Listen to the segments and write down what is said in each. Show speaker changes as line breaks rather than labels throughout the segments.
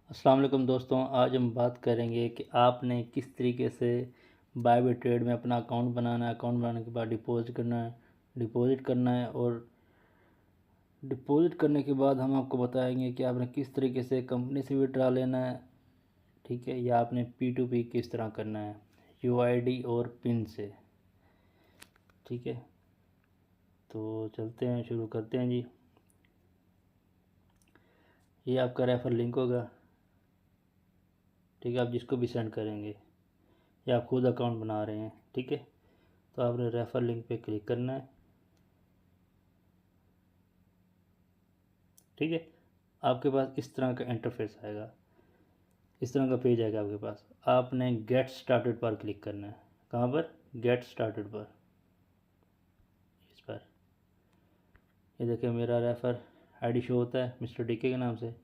अस्सलाम वालेकुम दोस्तों, आज हम बात करेंगे कि आपने किस तरीके से बायबिट ट्रेड में अपना अकाउंट बनाना है। अकाउंट बनाने के बाद डिपॉजिट करना है और डिपॉजिट करने के बाद हम आपको बताएंगे कि आपने किस तरीके से कंपनी से विड्रा लेना है, ठीक है, या आपने P2P किस तरह करना है UID और पिन से। ठीक है, तो चलते हैं, शुरू करते हैं जी। ये आपका रेफर लिंक होगा, ठीक है, आप जिसको भी सेंड करेंगे या आप खुद अकाउंट बना रहे हैं, ठीक है, तो आपने रेफर लिंक पे क्लिक करना है। ठीक है, आपके पास इस तरह का इंटरफेस आएगा, इस तरह का पेज आएगा आपके पास। आपने गेट स्टार्टेड पर क्लिक करना है। कहाँ पर? गेट स्टार्टेड पर, इस पर। ये देखिए मेरा रेफर आईडी शो होता है मिस्टर डीके के नाम से।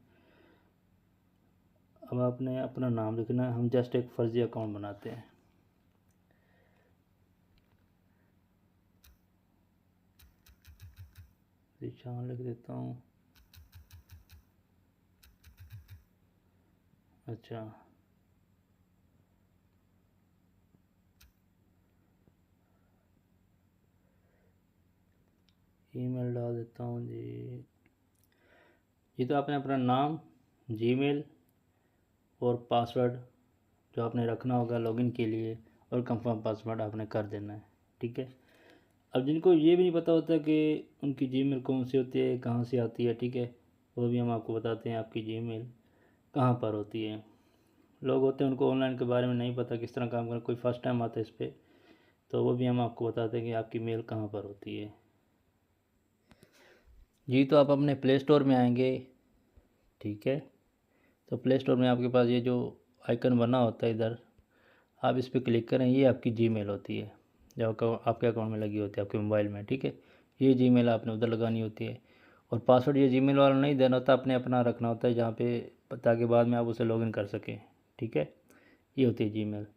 अब आपने अपना नाम लिखना है, हम जस्ट एक फर्जी अकाउंट बनाते हैं। निशान लिख देता हूँ। अच्छा, ईमेल डाल देता हूँ जी। ये तो आपने अपना नाम, जीमेल और पासवर्ड जो आपने रखना होगा लॉगिन के लिए, और कंफर्म पासवर्ड आपने कर देना है। ठीक है, अब जिनको ये भी नहीं पता होता कि उनकी जीमेल कौन सी होती है, कहाँ से आती है, ठीक है, वो भी हम आपको बताते हैं आपकी जीमेल कहाँ पर होती है। लोग होते हैं उनको ऑनलाइन के बारे में नहीं पता किस तरह काम करना, कोई फर्स्ट टाइम आता है इस पर, तो वो भी हम आपको बताते हैं कि आपकी मेल कहाँ पर होती है जी। तो आप अपने प्ले स्टोर में आएंगे, ठीक है, तो प्ले स्टोर में आपके पास ये जो आइकन बना होता है इधर, आप इस पर क्लिक करें। ये आपकी जीमेल होती है जो आपके अकाउंट में लगी होती है आपके मोबाइल में, ठीक है। ये जीमेल आपने उधर लगानी होती है, और पासवर्ड ये जीमेल वाला नहीं देना होता, अपने अपना रखना होता है जहाँ पे, ताकि बाद में आप उसे लॉगिन कर सकें। ठीक है, ये होती है जीमेल।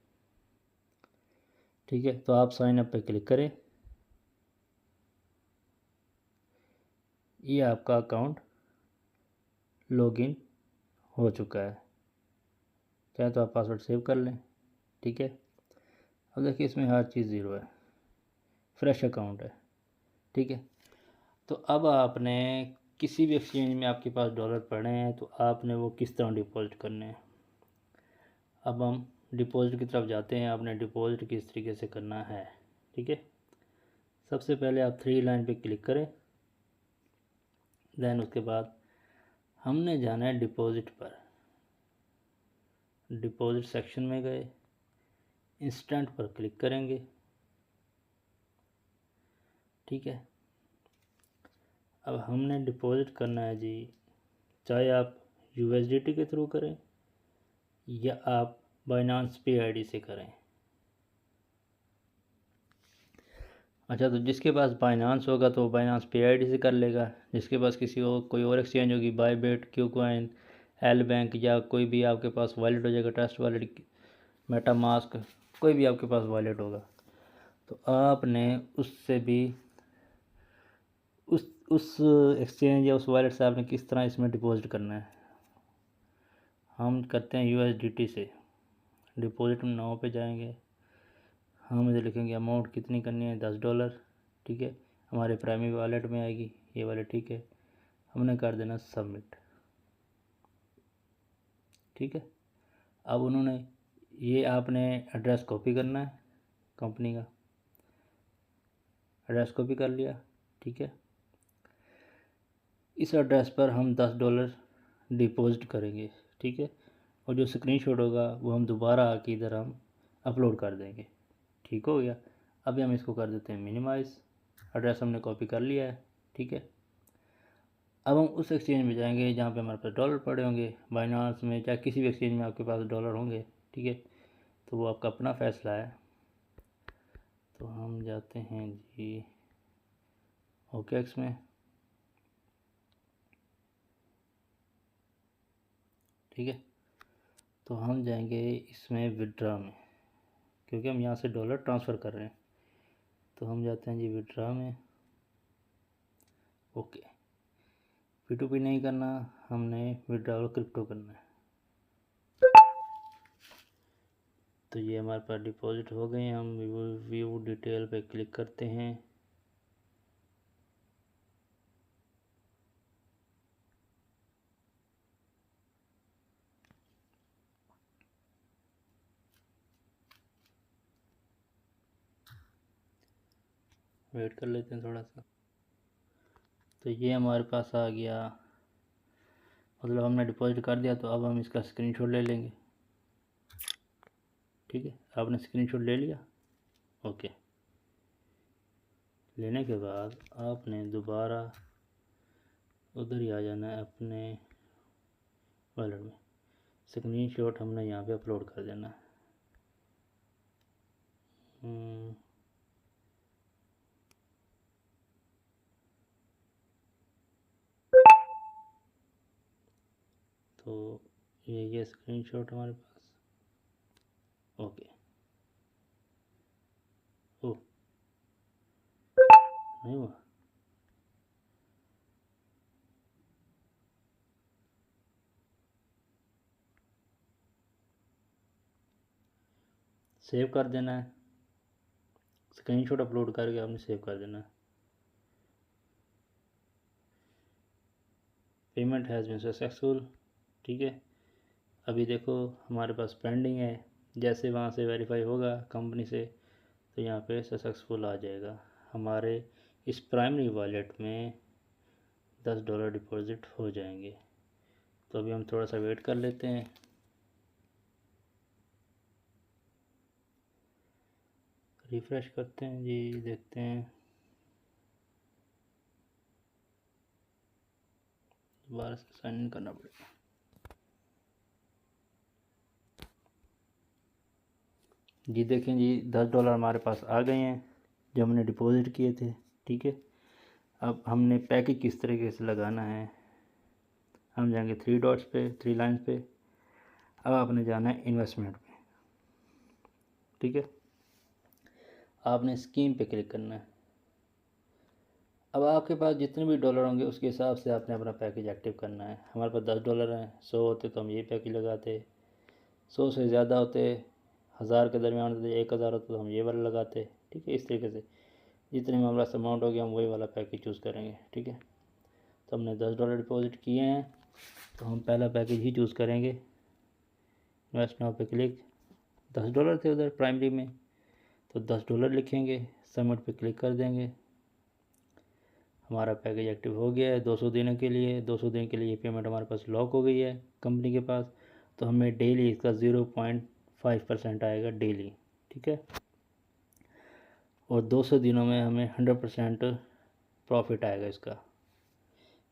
ठीक है, तो आप साइन अप पे क्लिक करें। ये आपका अकाउंट लॉगिन हो चुका है। चाहे तो आप पासवर्ड सेव कर लें। ठीक है, अब देखिए इसमें हर चीज़ ज़ीरो है, फ्रेश अकाउंट है। ठीक है, तो अब आपने किसी भी एक्सचेंज में आपके पास डॉलर पड़े हैं तो आपने वो किस तरह डिपॉजिट करने हैं। अब हम डिपॉजिट की तरफ जाते हैं। आपने डिपॉजिट किस तरीके से करना है, ठीक है। सबसे पहले आप थ्री लाइन पे क्लिक करें, देन उसके बाद हमने जाना है डिपॉजिट पर। डिपॉजिट सेक्शन में गए, इंस्टेंट पर क्लिक करेंगे। ठीक है, अब हमने डिपॉजिट करना है जी, चाहे आप USDT के थ्रू करें या आप बाइनांस पे आईडी से करें। अच्छा, तो जिसके पास बाइनांस होगा तो बाइनांस पे आईडी से कर लेगा। जिसके पास किसी और कोई और एक्सचेंज होगी, बायबिट, क्यूकॉइन, एल बैंक, या कोई भी आपके पास वॉलेट हो जाएगा, ट्रस्ट वॉलेट, मेटामास्क, कोई भी आपके पास वॉलेट होगा, तो आपने उससे भी उस एक्सचेंज या उस वॉलेट से आपने किस तरह इसमें डिपॉजिट करना है। हम करते हैं USDT से। डिपॉजिट में नाउ पे जाएंगे, हम इधर लिखेंगे अमाउंट कितनी करनी है, $10। ठीक है, हमारे प्राइमरी वॉलेट में आएगी ये वाले, ठीक है, हमने कर देना सबमिट। ठीक है, अब उन्होंने, ये आपने एड्रेस कॉपी करना है, कंपनी का एड्रेस कॉपी कर लिया। ठीक है, इस एड्रेस पर हम $10 डिपॉजिट करेंगे। ठीक है, और जो स्क्रीनशॉट होगा वो हम दोबारा आके इधर हम अपलोड कर देंगे। ठीक हो गया, अभी हम इसको कर देते हैं मिनिमाइज़। एड्रेस हमने कॉपी कर लिया है। ठीक है, अब हम उस एक्सचेंज में जाएंगे जहाँ पे हमारे पास डॉलर पड़े होंगे, बाइनांस में, चाहे किसी भी एक्सचेंज में आपके पास डॉलर होंगे। ठीक है, तो वो आपका अपना फ़ैसला है। तो हम जाते हैं जी OKX में। ठीक है, तो हम जाएंगे इसमें विड्रा में, क्योंकि हम यहाँ से डॉलर ट्रांसफ़र कर रहे हैं। तो हम जाते हैं जी विड्रा में। ओके, P2P नहीं करना, हमने विड्रॉल क्रिप्टो करना है। तो ये हमारे पास डिपॉजिट हो गए हैं। हम व्यू डिटेल पे क्लिक करते हैं। वेट कर लेते हैं थोड़ा सा। तो ये हमारे पास आ गया, मतलब हमने डिपॉजिट कर दिया। तो अब हम इसका स्क्रीनशॉट ले लेंगे। ठीक है, आपने स्क्रीनशॉट ले लिया। ओके, लेने के बाद आपने दोबारा उधर ही आ जाना है अपने वॉलेट में। स्क्रीनशॉट हमने यहाँ पे अपलोड कर देना है। तो ये स्क्रीनशॉट हमारे पास। ओके, ओ नहीं हुआ। सेव कर देना है। स्क्रीनशॉट अपलोड करके आपने सेव कर देना है। Payment has been successful. ठीक है, अभी देखो हमारे पास पेंडिंग है। जैसे वहाँ से वेरीफाई होगा कंपनी से तो यहाँ पे सक्सेसफुल आ जाएगा। हमारे इस प्राइमरी वॉलेट में $10 डिपॉजिट हो जाएंगे। तो अभी हम थोड़ा सा वेट कर लेते हैं। रिफ़्रेश करते हैं जी, देखते हैं। दोबारा से साइन इन करना पड़ेगा। जी देखें जी, $10 हमारे पास आ गए हैं जो हमने डिपॉजिट किए थे। ठीक है, अब हमने पैकेज किस तरीके से लगाना है। हम जाएंगे 3 डॉट्स पे, 3 लाइन्स पे। अब आपने जाना है इन्वेस्टमेंट पे। ठीक है, आपने स्कीम पे क्लिक करना है। अब आपके पास जितने भी डॉलर होंगे उसके हिसाब से आपने अपना पैकेज एक्टिव करना है। हमारे पास $10 हैं। 100 होते तो हम ये पैकेज लगाते, 100 से ज़्यादा होते, 1000 के दरमियान होते, 1000 होते तो हम ये वाला लगाते। ठीक है, इस तरीके से जितने में हमारा अमाउंट हो गया हम वही वाला पैकेज चूज़ करेंगे। ठीक है, तो हमने $10 डिपॉजिट किए हैं तो हम पहला पैकेज ही चूज़ करेंगे। इन्वेस्ट नाउ पे क्लिक। $10 थे उधर प्राइमरी में तो $10 लिखेंगे, सबमिट पे क्लिक कर देंगे। हमारा पैकेज एक्टिव हो गया है 200 दिनों के लिए। 200 दिन के लिए पेमेंट हमारे पास लॉक हो गई है कंपनी के पास। तो हमें डेली इसका 0.5% आएगा डेली। ठीक है, और 200 दिनों में हमें 100% प्रॉफिट आएगा इसका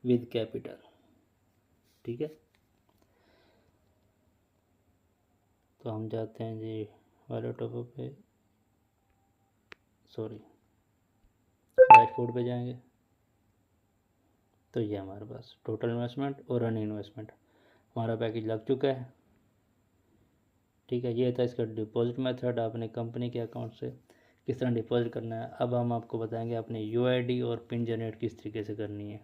विद कैपिटल। ठीक है, तो हम जाते हैं जी वॉलेट ऑफ पे, सॉरी डैशबोर्ड पे जाएंगे। तो ये हमारे पास टोटल इन्वेस्टमेंट और रन इन्वेस्टमेंट हमारा पैकेज लग चुका है। ठीक है, ये था इसका डिपॉजिट मेथड। आपने कंपनी के अकाउंट से किस तरह डिपॉजिट करना है। अब हम आपको बताएंगे अपने यूआईडी और पिन जनरेट किस तरीके से करनी है।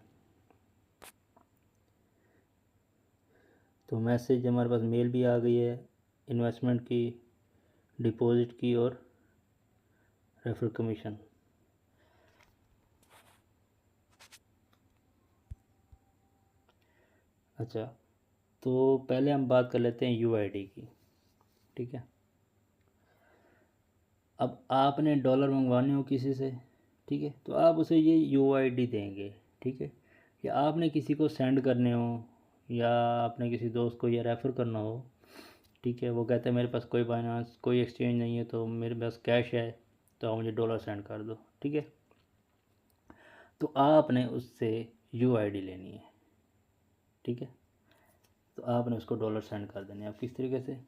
तो मैसेज हमारे पास मेल भी आ गई है इन्वेस्टमेंट की, डिपॉजिट की और रेफरल कमीशन। अच्छा, तो पहले हम बात कर लेते हैं यूआईडी की। ठीक है, अब आपने डॉलर मंगवाने हो किसी से, ठीक है, तो आप उसे ये यूआईडी देंगे। ठीक है, या आपने किसी को सेंड करने हो या आपने किसी दोस्त को या रेफ़र करना हो। ठीक है, वो कहते हैं मेरे पास कोई फाइनेंस कोई एक्सचेंज नहीं है तो मेरे पास कैश है तो आप मुझे डॉलर सेंड कर दो। ठीक है, तो आपने उससे यूआईडी लेनी है। ठीक है, तो आपने उसको डॉलर सेंड कर देने। अब किस तरीके से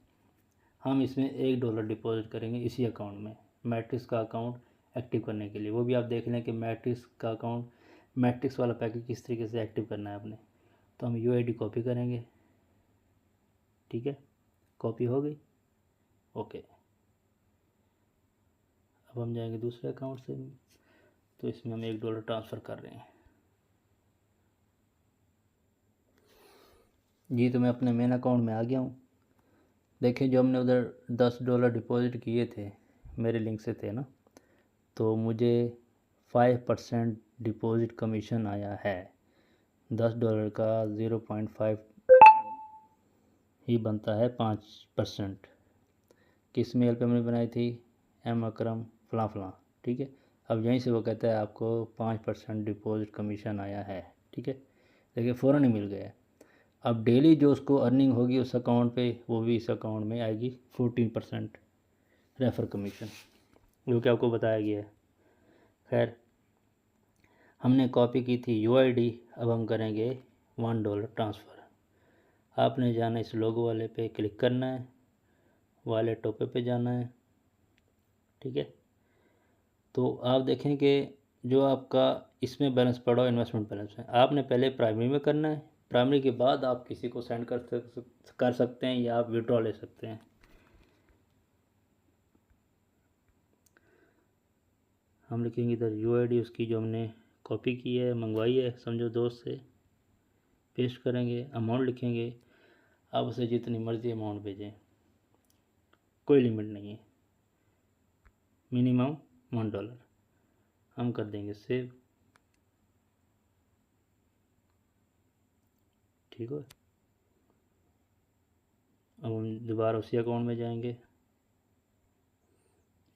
हम इसमें $1 डिपॉजिट करेंगे इसी अकाउंट में, मैट्रिक्स का अकाउंट एक्टिव करने के लिए। वो भी आप देख लें कि मैट्रिक्स का अकाउंट, मैट्रिक्स वाला पैकेज किस तरीके से एक्टिव करना है आपने। तो हम यूआईडी कॉपी करेंगे। ठीक है, कॉपी हो गई। ओके, अब हम जाएंगे दूसरे अकाउंट से। तो इसमें हम $1 ट्रांसफ़र कर रहे हैं जी। तो मैं अपने मेन अकाउंट में आ गया हूँ। देखिए जो हमने उधर $10 डिपॉजिट किए थे, मेरे लिंक से थे ना, तो मुझे 5% डिपॉजिट कमीशन आया है। $10 का 0.5 ही बनता है 5%। किस मेल पे हमने बनाई थी? एम अकरम फलां फलां, ठीक है। अब यहीं से वो कहता है आपको 5% डिपॉजिट कमीशन आया है, ठीक है। देखिए फ़ौरन ही मिल गया। अब डेली जो उसको अर्निंग होगी उस अकाउंट पे, वो भी इस अकाउंट में आएगी 14% रेफ़र कमीशन, जो कि आपको बताया गया है। खैर हमने कॉपी की थी UID, अब हम करेंगे $1 ट्रांसफ़र। आपने जाना इस लोगो वाले पे क्लिक करना है, वॉलेट टॉप पे जाना है, ठीक है। तो आप देखें कि जो आपका इसमें बैलेंस पड़ा हो इन्वेस्टमेंट बैलेंस में, आपने पहले प्राइमरी में करना है। प्राइमरी के बाद आप किसी को सेंड कर सकते हैं या आप विड्रॉ ले सकते हैं। हम लिखेंगे इधर UID उसकी जो हमने कॉपी की है, मंगवाई है समझो दोस्त से, पेस्ट करेंगे, अमाउंट लिखेंगे, आप उसे जितनी मर्ज़ी अमाउंट भेजें, कोई लिमिट नहीं है, मिनिमम $1। हम कर देंगे सेव, ठीक है। अब हम दोबारा उसी अकाउंट में जाएंगे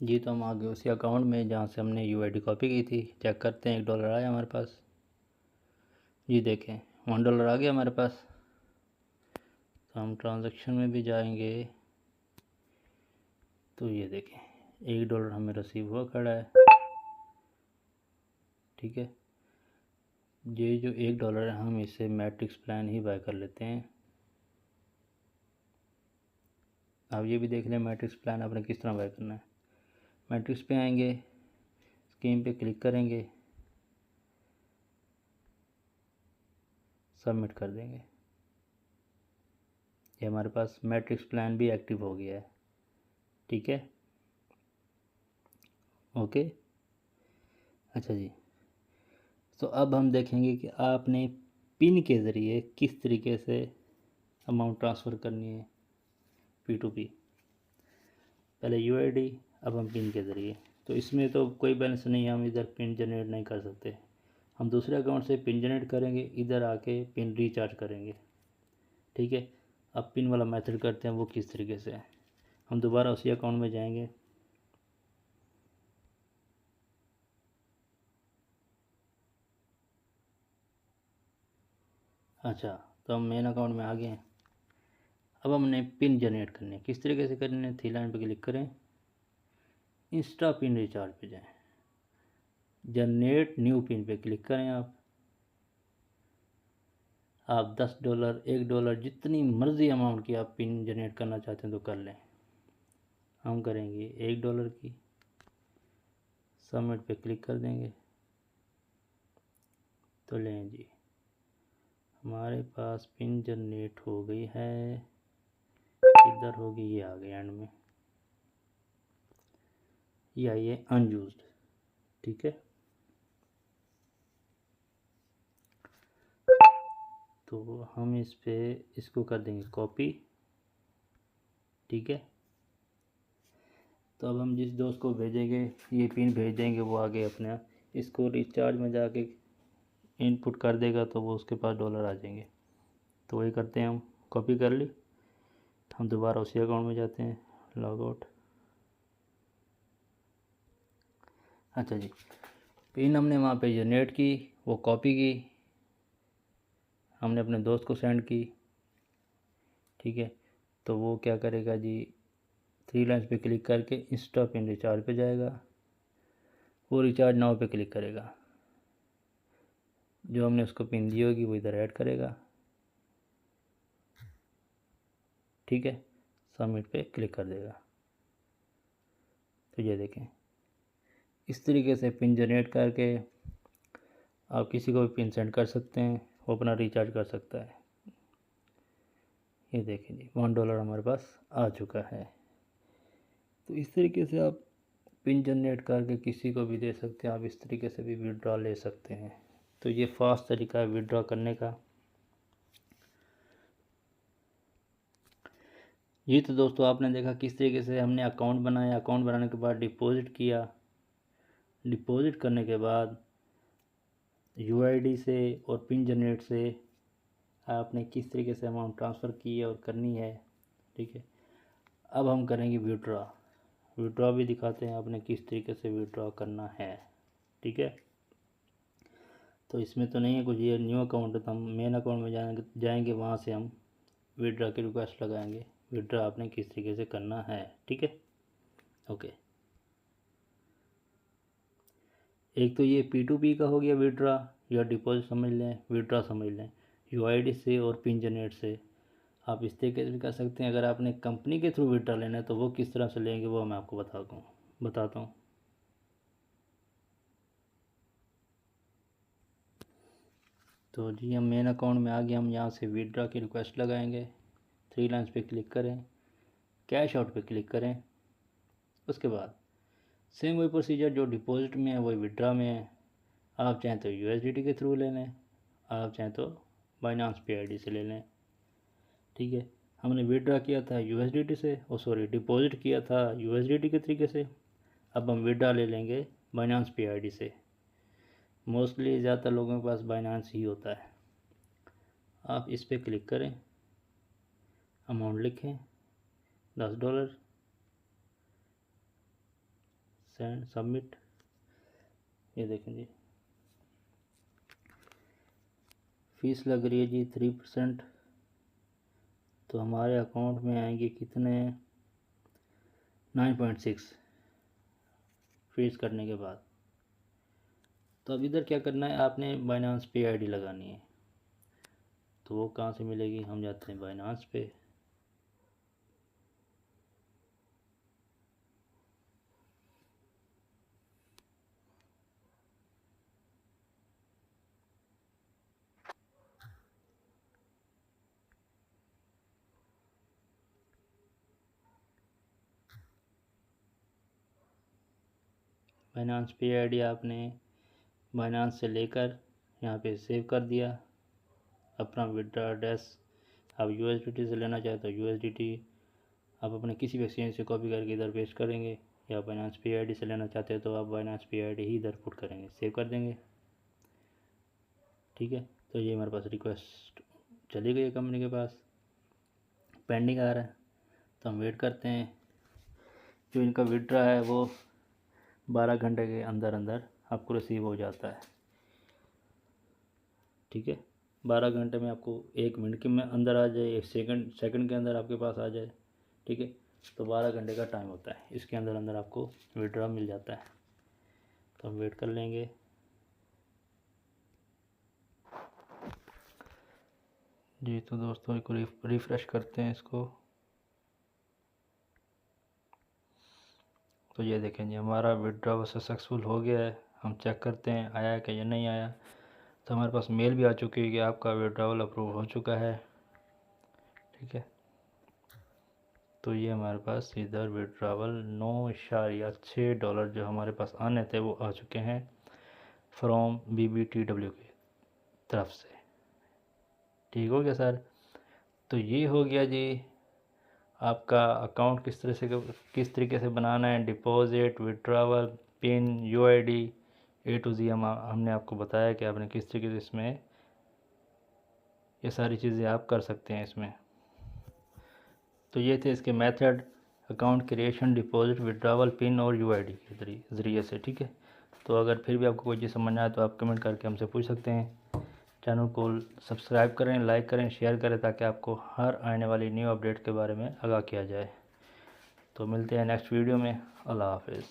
जी, तो हम आ गए उसी अकाउंट में जहाँ से हमने UID कॉपी की थी। चेक करते हैं $1 आया हमारे पास जी, देखें $1 आ गया हमारे पास। तो हम ट्रांजैक्शन में भी जाएंगे तो ये देखें $1 हमें रिसीव हुआ खड़ा है, ठीक है। ये जो $1 है हम इसे मैट्रिक्स प्लान ही बाय कर लेते हैं। आप ये भी देख लें मैट्रिक्स प्लान आपने किस तरह बाय करना है। मैट्रिक्स पे आएंगे, स्कीम पे क्लिक करेंगे, सबमिट कर देंगे। ये हमारे पास मैट्रिक्स प्लान भी एक्टिव हो गया है, ठीक है, ओके। अच्छा जी, तो अब हम देखेंगे कि आपने पिन के ज़रिए किस तरीके से अमाउंट ट्रांसफ़र करनी है P2P। पहले UID, अब हम पिन के ज़रिए। तो इसमें तो कोई बैलेंस नहीं है, हम इधर पिन जनरेट नहीं कर सकते। हम दूसरे अकाउंट से पिन जनरेट करेंगे, इधर आके पिन रिचार्ज करेंगे, ठीक है। अब पिन वाला मेथड करते हैं वो किस तरीके से है। हम दोबारा उसी अकाउंट में जाएंगे, अच्छा तो हम मेन अकाउंट में आ गए हैं। अब हमने पिन जनरेट करनी है, किस तरीके से करनी है। थ्री लाइन पर क्लिक करें, इंस्टा पिन रिचार्ज पे जाएं, जनरेट न्यू पिन पे क्लिक करें। आप $10 $1 जितनी मर्ज़ी अमाउंट की आप पिन जनरेट करना चाहते हैं तो कर लें। हम करेंगे $1 की, सबमिट पे क्लिक कर देंगे। तो लें जी, हमारे पास पिन जनरेट हो गई है, इधर होगी, ये आ गई एंड में, ये आई है अनयूज्ड, ठीक है। तो हम इस पे इसको कर देंगे कॉपी, ठीक है। तो अब हम जिस दोस्त को भेजेंगे ये पिन भेज देंगे, वो आगे अपने आप इसको रिचार्ज में जाके इनपुट कर देगा तो वो उसके पास $, आ जाएंगे। तो वही करते हैं हम, कॉपी कर ली, हम दोबारा उसी अकाउंट में जाते हैं, लॉग आउट। अच्छा जी, पिन हमने वहाँ पे जनरेट की, वो कॉपी की, हमने अपने दोस्त को सेंड की, ठीक है। तो वो क्या करेगा जी, थ्री लाइन्स पे क्लिक करके इंस्टा पिन रिचार्ज पे जाएगा, वो रिचार्ज नाउ पे क्लिक करेगा, जो हमने उसको पिन दी होगी वो इधर ऐड करेगा, ठीक है, सबमिट पे क्लिक कर देगा। तो ये देखें इस तरीके से पिन जनरेट करके आप किसी को भी पिन सेंड कर सकते हैं, वो अपना रिचार्ज कर सकता है। ये देखें जी $1 हमारे पास आ चुका है। तो इस तरीके से आप पिन जनरेट करके किसी को भी दे सकते हैं, आप इस तरीके से भी विड्रॉ ले सकते हैं। तो ये फास्ट तरीका है विड्रॉ करने का। जी तो दोस्तों आपने देखा किस तरीके से हमने अकाउंट बनाया। अकाउंट बनाने के बाद डिपॉज़िट किया। डिपॉज़िट करने के बाद यूआईडी से और पिन जनरेट से आपने किस तरीके से अमाउंट ट्रांसफ़र की है और करनी है। ठीक है, अब हम करेंगे विड्रॉ। विड्रॉ भी दिखाते हैं आपने किस तरीके से विड्रॉ करना है। ठीक है, तो इसमें तो नहीं है कुछ, ये न्यू अकाउंट है तो हम मेन अकाउंट में जाएंगे वहाँ से हम विड्रॉ की रिक्वेस्ट लगाएंगे। विड्रॉ आपने किस तरीके से करना है। ठीक है, ओके। एक तो ये P2P का हो गया विड्रॉ या डिपॉजिट समझ लें, विड्रॉ समझ लें। यूआईडी से और पिन जनरेट से आप इस तरीके से भी कर सकते हैं। अगर आपने कंपनी के थ्रू विड्रॉ लेना है तो वो किस तरह से लेंगे वो मैं आपको बताता हूँ। तो जी हम मेन अकाउंट में आ गए। हम यहाँ से विड्रॉ की रिक्वेस्ट लगाएंगे। 3 लाइन्स पे क्लिक करें, कैश आउट पे क्लिक करें। उसके बाद सेम वही प्रोसीजर जो डिपॉजिट में है वही विड्रॉ में है। आप चाहें तो यूएसडीटी के थ्रू ले लें, आप चाहें तो बाइनांस PID से ले लें। ठीक है, हमने विड्रॉ किया था यूएसडीटी से, डिपॉजिट किया था यूएसडीटी के तरीके से। अब हम विड्रॉ ले लेंगे बाइनांस PID से। मोस्टली ज़्यादातर लोगों के पास बाइनांस ही होता है। आप इस पर क्लिक करें, अमाउंट लिखें $10, सेंड सबमिट। ये देखें जी, फीस लग रही है जी 3%। तो हमारे अकाउंट में आएंगे कितने, 9.6 फीस करने के बाद। तो अब इधर क्या करना है, आपने बाइनांस PID लगानी है। तो वो कहाँ से मिलेगी, हम जाते हैं बाइनांस पे। बाइनांस PID आपने बाइनांस से लेकर यहाँ पे सेव कर दिया अपना विड्रॉ एड्रेस। आप USDT से लेना चाहे तो USDT आप अपने किसी भी एक्सचेंज से कॉपी करके इधर पेस्ट करेंगे, या बाइनांस PID से लेना चाहते हो तो आप बाइनांस PID ही इधर पुट करेंगे, सेव कर देंगे। ठीक है, तो ये हमारे पास रिक्वेस्ट चली गई है कंपनी के पास, पेंडिंग आ रहा है। तो हम वेट करते हैं। जो इनका विड्रॉ है वो 12 घंटे के अंदर अंदर आपको रिसीव हो जाता है। ठीक है, 12 घंटे में आपको 1 मिनट के में अंदर आ जाए, 1 सेकंड के अंदर आपके पास आ जाए। ठीक है, तो 12 घंटे का टाइम होता है, इसके अंदर अंदर आपको विड्रॉ मिल जाता है। तो हम वेट कर लेंगे। जी तो दोस्तों एक रिफ़्रेश करते हैं इसको। तो ये देखें जी हमारा विड्रॉ सक्सेसफुल हो गया है। हम चेक करते हैं आया है कि या नहीं आया। तो हमारे पास मेल भी आ चुकी है कि आपका विड्रॉवल अप्रूव हो चुका है। ठीक है, तो ये हमारे पास इधर विड्रॉवल $9.6 जो हमारे पास आने थे वो आ चुके हैं फ्रॉम BBTW की तरफ से। ठीक हो गया सर। तो ये हो गया जी आपका अकाउंट किस तरीके से बनाना है, deposit, withdrawal, pin, UID A to Z हमने आपको बताया कि आपने किस तरीके से इसमें ये सारी चीज़ें आप कर सकते हैं इसमें। तो ये थे इसके method, account creation, deposit, withdrawal, pin और UID के ज़रिए से। ठीक है, तो अगर फिर भी आपको कोई चीज़ समझ ना आए तो आप कमेंट करके हमसे पूछ सकते हैं। चैनल को सब्सक्राइब करें, लाइक करें, शेयर करें ताकि आपको हर आने वाली न्यू अपडेट के बारे में आगाह किया जाए। तो मिलते हैं नेक्स्ट वीडियो में। अल्लाह हाफिज़।